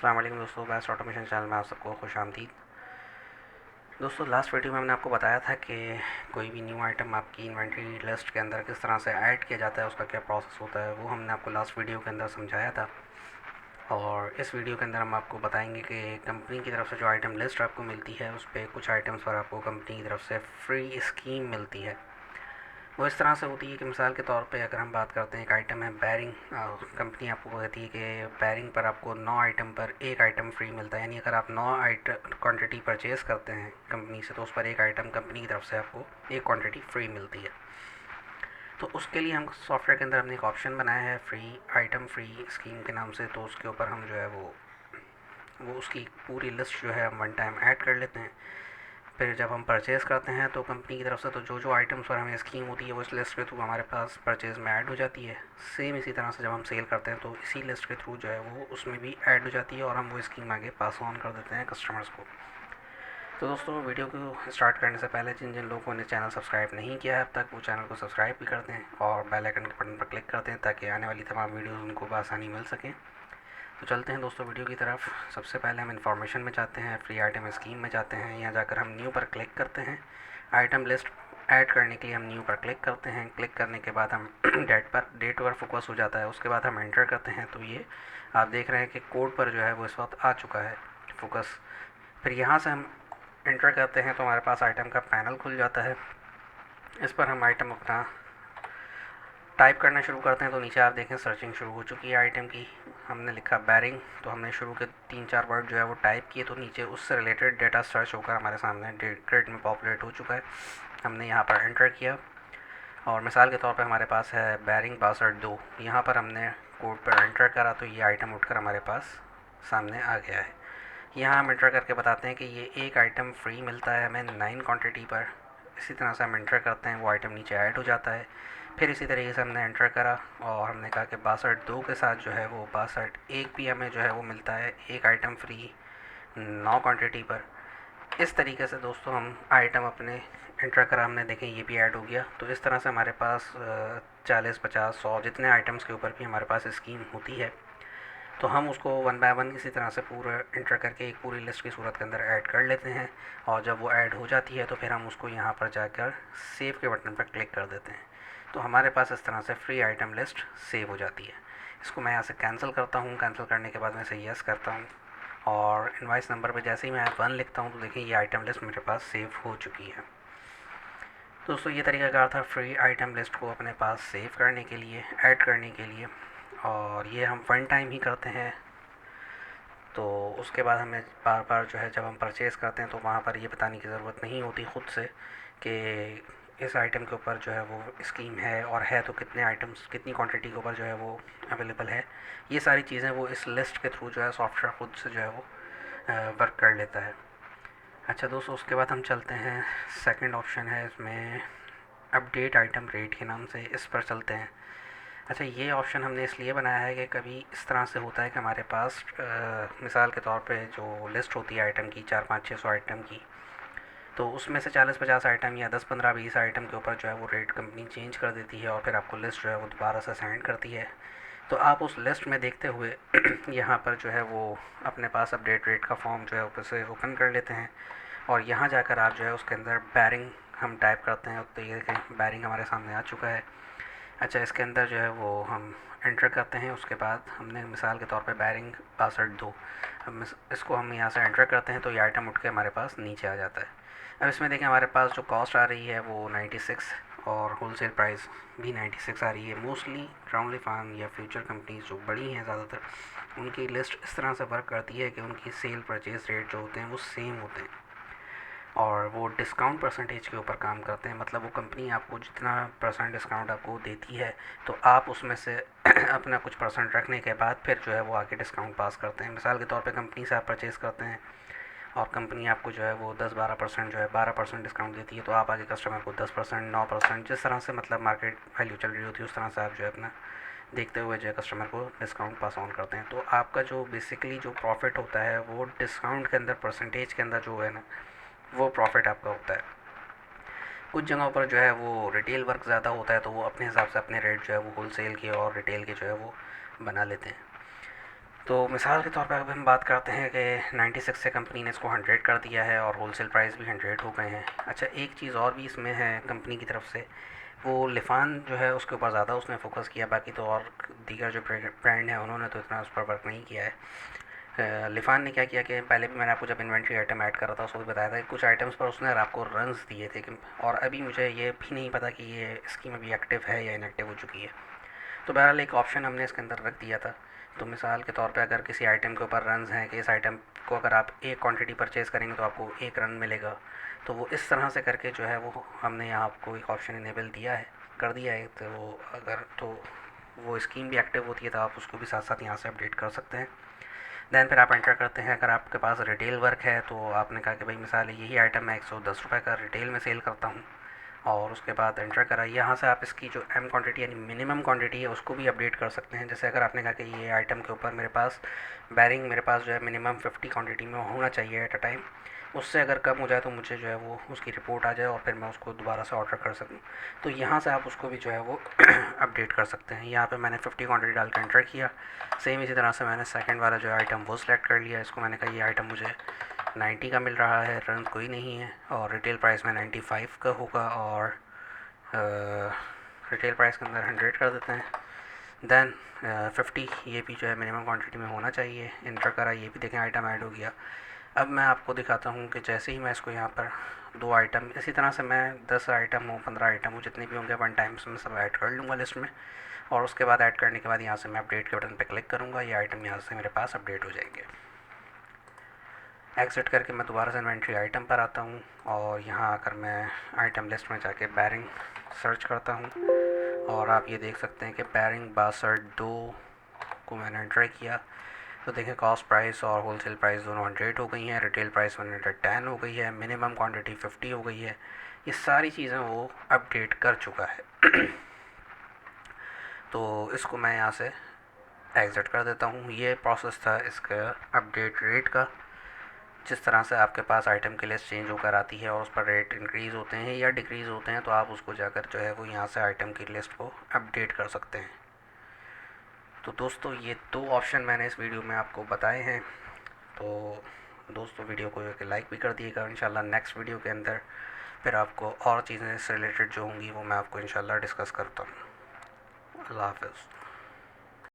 अस्सलाम वालेकुम दोस्तों, बेस्ट ऑटोमेशन चैनल में आप सबको खुश आमदीद। दोस्तों, लास्ट वीडियो में हमने आपको बताया था कि कोई भी न्यू आइटम आपकी इन्वेंट्री लिस्ट के अंदर किस तरह से ऐड किया जाता है, उसका क्या प्रोसेस होता है, वो हमने आपको लास्ट वीडियो के अंदर समझाया था। और इस वीडियो के अंदर हम आपको बताएंगे कि कंपनी की तरफ से जो आइटम लिस्ट आपको मिलती है, उस पर कुछ आइटम्स पर आपको कंपनी की तरफ से फ्री स्कीम मिलती है। वो इस तरह से होती है कि मिसाल के तौर पे अगर हम बात करते हैं, एक आइटम है बैरिंग। कंपनी आपको कहती है कि बैरिंग पर आपको 9 आइटम पर एक आइटम फ्री मिलता है, यानी अगर आप 9 आइटम क्वांटिटी परचेज़ करते हैं कंपनी से, तो उस पर एक आइटम कंपनी की तरफ से आपको एक क्वांटिटी फ्री मिलती है। तो उसके लिए हम सॉफ्टवेयर के अंदर हमने एक ऑप्शन बनाया है फ्री आइटम फ्री स्कीम के नाम से। तो उसके ऊपर हम जो है वो उसकी पूरी लिस्ट जो है हम वन टाइम ऐड कर लेते हैं। फिर जब हम परचेज़ करते हैं तो कंपनी की तरफ से तो जो जो आइटम्स पर हमें स्कीम होती है वो इस लिस्ट के थ्रू हमारे पास परचेज़ में ऐड हो जाती है। सेम इसी तरह से जब हम सेल करते हैं तो इसी लिस्ट के थ्रू जो है वो उसमें भी ऐड हो जाती है और हम वो स्कीम आगे पास ऑन कर देते हैं कस्टमर्स को। तो दोस्तों, वीडियो को स्टार्ट करने से पहले जिन जिन लोगों ने चैनल सब्सक्राइब नहीं किया है अब तक, वो चैनल को सब्सक्राइब भी कर दें और बेल आइकन के बटन पर क्लिक कर दें ताकि आने वाली तमाम वीडियोज़ उनको बआसानी मिल सकें। तो चलते हैं दोस्तों वीडियो की तरफ। सबसे पहले हम इन्फॉर्मेशन में जाते हैं, फ्री आइटम स्कीम में जाते हैं। यहाँ जाकर हम न्यू पर क्लिक करते हैं। आइटम लिस्ट ऐड करने के लिए हम न्यू पर क्लिक करते हैं। क्लिक करने के बाद हम डेट पर फोकस हो जाता है। उसके बाद हम एंटर करते हैं तो ये आप देख रहे हैं कि कोड पर जो है वो इस वक्त आ चुका है फोकस। फिर यहाँ से हम एंटर करते हैं तो हमारे पास आइटम का पैनल खुल जाता है। इस पर हम आइटम अपना टाइप करना शुरू करते हैं तो नीचे आप देखें सर्चिंग शुरू हो चुकी है आइटम की। हमने लिखा बैरिंग, तो हमने शुरू के 3-4 वर्ड जो है वो टाइप किए तो नीचे उससे रिलेटेड डेटा सर्च होकर हमारे सामने ग्रिड में पॉपुलेट हो चुका है। हमने यहाँ पर एंटर किया और मिसाल के तौर पे हमारे पास है बैरिंग बासठ 2। यहाँ पर हमने कोड पर एंटर करा तो ये आइटम उठकर हमारे पास सामने आ गया है। यहाँ हम एंटर करके बताते हैं कि ये एक आइटम फ्री मिलता है हमें 9 क्वांटिटी पर। इसी तरह से हम एंटर करते हैं, वो आइटम नीचे ऐड हो जाता है। फिर इसी तरीके से हमने एंटर करा और हमने कहा कि 62 के साथ जो है वो 62 भी हमें जो है वो मिलता है एक आइटम फ्री 9 क्वांटिटी पर। इस तरीके से दोस्तों हम आइटम अपने एंटर करा, हमने देखें ये भी ऐड हो गया। तो इस तरह से हमारे पास 40, 50, 100 जितने आइटम्स के ऊपर भी हमारे पास स्कीम होती है तो हम उसको वन बाय वन इसी तरह से पूरा इंटर करके एक पूरी लिस्ट की सूरत के अंदर ऐड कर लेते हैं। और जब वो ऐड हो जाती है तो फिर हम उसको यहाँ पर जाकर सेव के बटन पर क्लिक कर देते हैं। तो हमारे पास इस तरह से फ्री आइटम लिस्ट सेव हो जाती है। इसको मैं यहाँ से कैंसिल करता हूँ। कैंसिल करने के बाद मैं इसे यस करता हूँ और इनवाइस नंबर पर जैसे ही मैं 1 लिखता हूँ तो देखिए ये आइटम लिस्ट मेरे पास सेव हो चुकी है। दोस्तों, ये तरीकाकार था फ्री आइटम लिस्ट को अपने पास सेव करने के लिए, ऐड करने के लिए। और ये हम वन टाइम ही करते हैं। तो उसके बाद हमें बार बार जो है जब हम परचेज़ करते हैं तो वहाँ पर ये बताने की ज़रूरत नहीं होती ख़ुद से कि इस आइटम के ऊपर जो है वो स्कीम है, और है तो कितने आइटम्स कितनी क्वांटिटी के ऊपर जो है वो अवेलेबल है। ये सारी चीज़ें वो इस लिस्ट के थ्रू जो है सॉफ्टवेयर ख़ुद से जो है वो वर्क कर लेता है। अच्छा दोस्तों, उसके बाद हम चलते हैं, सेकंड ऑप्शन है इसमें अपडेट आइटम रेट के नाम से, इस पर चलते हैं। अच्छा, ये ऑप्शन हमने इसलिए बनाया है कि कभी इस तरह से होता है कि हमारे पास मिसाल के तौर पे जो लिस्ट होती है आइटम की 400-500-600 आइटम की, तो उसमें से 40-50 आइटम या 10-15-20 आइटम के ऊपर जो है वो रेट कंपनी चेंज कर देती है और फिर आपको लिस्ट जो है वो दोबारा से सेंड करती है। तो आप उस लिस्ट में देखते हुए यहाँ पर जो है वो अपने पास अपडेट रेट का फॉर्म जो है ऊपर से ओपन कर लेते हैं और यहाँ जाकर आप जो है उसके अंदर बैरिंग हम टाइप करते हैं तो ये देखें बैरिंग हमारे सामने आ चुका है। अच्छा, इसके अंदर जो है वो हम एंटर करते हैं। उसके बाद हमने मिसाल के तौर पे बैरिंग 62 हम इसको हम यहाँ से एंटर करते हैं तो ये आइटम उठ के हमारे पास नीचे आ जाता है। अब इसमें देखें हमारे पास जो कॉस्ट आ रही है वो 96 और होलसेल प्राइस भी 96 आ रही है। मोस्टली राउंडली फार्म या फ्यूचर कंपनीज जो बड़ी हैं ज़्यादातर, उनकी लिस्ट इस तरह से वर्क करती है कि उनकी सेल परचेज़ रेट जो होते हैं वो सेम होते हैं और वो डिस्काउंट परसेंटेज के ऊपर काम करते हैं। मतलब वो कंपनी आपको जितना परसेंट डिस्काउंट आपको देती है तो आप उसमें से अपना कुछ परसेंट रखने के बाद फिर जो है वो आगे डिस्काउंट पास करते हैं। मिसाल के तौर पे कंपनी से आप परचेज़ करते हैं और कंपनी आपको जो है वो 10-12% जो है 12% डिस्काउंट देती है, तो आप आगे कस्टमर को 10%, 9%, जिस तरह से मतलब मार्केट वैल्यू चल रही होती है उस तरह से आप जो है अपना देखते हुए जो है कस्टमर को डिस्काउंट पास ऑन करते हैं। तो आपका जो बेसिकली जो प्रॉफिट होता है वो डिस्काउंट के अंदर परसेंटेज के अंदर जो है ना, वो प्रॉफिट आपका होता है। कुछ जगहों पर जो है वो रिटेल वर्क ज़्यादा होता है तो वो अपने हिसाब से अपने रेट जो है वो होलसेल के और रिटेल के जो है वो बना लेते हैं। तो मिसाल के तौर पे अगर हम बात करते हैं कि 96 से कंपनी ने इसको 100 कर दिया है और होलसेल प्राइस भी 100 हो गए हैं। अच्छा, एक चीज़ और भी इसमें है कंपनी की तरफ से, वो लिफान जो है उसके ऊपर ज़्यादा उसने फोकस किया, बाकी तो और दीगर जो ब्रांड है उन्होंने तो इतना उस पर वर्क नहीं किया है। लिफान ने क्या किया कि पहले भी मैंने आपको जब इन्वेंट्री आइटम ऐड कर रहा था उसको भी बताया था कि कुछ आइटम्स पर उसने आपको रन्स दिए थे और अभी मुझे ये भी नहीं पता कि ये स्कीम अभी एक्टिव है या इनएक्टिव हो चुकी है। तो बहरहाल एक ऑप्शन हमने इसके अंदर रख दिया था। तो मिसाल के तौर पे अगर किसी आइटम के ऊपर रन्स हैं कि इस आइटम को अगर आप एक क्वांटिटी परचेज़ करेंगे तो आपको एक रन मिलेगा, तो वो इस तरह से करके जो है वो हमने यहाँ आपको एक ऑप्शन इनेबल दिया है, कर दिया है। तो अगर तो वो स्कीम भी एक्टिव होती है तो आप उसको भी साथ साथ यहाँ से अपडेट कर सकते हैं। दैन फिर आप एंटर करते हैं। अगर आपके पास रिटेल वर्क है तो आपने कहा कि भाई मिसाल यही आइटम मैं 110 रुपये का रिटेल में सेल करता हूँ, और उसके बाद एंटर करा। यहाँ से आप इसकी जो एम क्वांटिटी यानी मिनिमम क्वांटिटी है उसको भी अपडेट कर सकते हैं। जैसे अगर आपने कहा कि ये आइटम के ऊपर मेरे पास बैरिंग मेरे पास जो है मिनिमम 50 क्वांटिटी में होना चाहिए एट अ टाइम, उससे अगर कम हो जाए तो मुझे जो है वो उसकी रिपोर्ट आ जाए और फिर मैं उसको दोबारा से ऑर्डर कर सकूँ। तो यहाँ से आप उसको भी जो है वो अपडेट कर सकते हैं। यहाँ पे मैंने 50 क्वांटिटी डाल कर एंटर किया। सेम इसी तरह से मैंने सेकंड वाला जो आइटम वो सिलेक्ट कर लिया। इसको मैंने कहा ये आइटम मुझे 90 का मिल रहा है, रन कोई नहीं है, और रिटेल प्राइस में 95 का होगा, और रिटेल प्राइस के अंदर 100 कर देते हैं। दैन 50 ये भी जो है मिनिमम क्वांटिटी में होना चाहिए, इंटर करा। ये भी देखें आइटम ऐड हो गया। अब मैं आपको दिखाता हूँ कि जैसे ही मैं इसको यहाँ पर दो आइटम इसी तरह से मैं 10 आइटम हो 15 आइटम हो जितने भी होंगे वन टाइम में सब ऐड कर लूँगा लिस्ट में, और उसके बाद ऐड करने के बाद यहाँ से मैं अपडेट के बटन पर क्लिक करूँगा। ये आइटम यहाँ से मेरे पास अपडेट हो जाएंगे। एग्ज़िट करके मैं दोबारा से इन्वेंट्री आइटम पर आता हूँ और यहाँ आकर मैं आइटम लिस्ट में जाके बैरिंग सर्च करता हूँ, और आप ये देख सकते हैं कि बैरिंग 62 को मैंने एंटर किया। तो देखें कॉस्ट प्राइस और होलसेल प्राइस दोनों 100 हो गई हैं, रिटेल प्राइस 110 हो गई है, मिनिमम क्वांटिटी 50 हो गई है। ये सारी चीज़ें वो अपडेट कर चुका है। तो इसको मैं यहाँ से एग्ज़िट कर देता हूँ। ये प्रोसेस था इसका अपडेट रेट का। जिस तरह से आपके पास आइटम की लिस्ट चेंज होकर आती है और उस पर रेट इंक्रीज़ होते हैं या डिक्रीज़ होते हैं, तो आप उसको जाकर जो है वो यहाँ से आइटम की लिस्ट को अपडेट कर सकते हैं। तो दोस्तों ये दो ऑप्शन मैंने इस वीडियो में आपको बताए हैं। तो दोस्तों वीडियो को लाइक भी कर दिएगा। इंशाल्लाह नेक्स्ट वीडियो के अंदर फिर आपको और चीज़ें इससे रिलेटेड जो होंगी वो मैं आपको इंशाल्लाह डिस्कस करता हूँ। अल्लाह हाफ़िज़।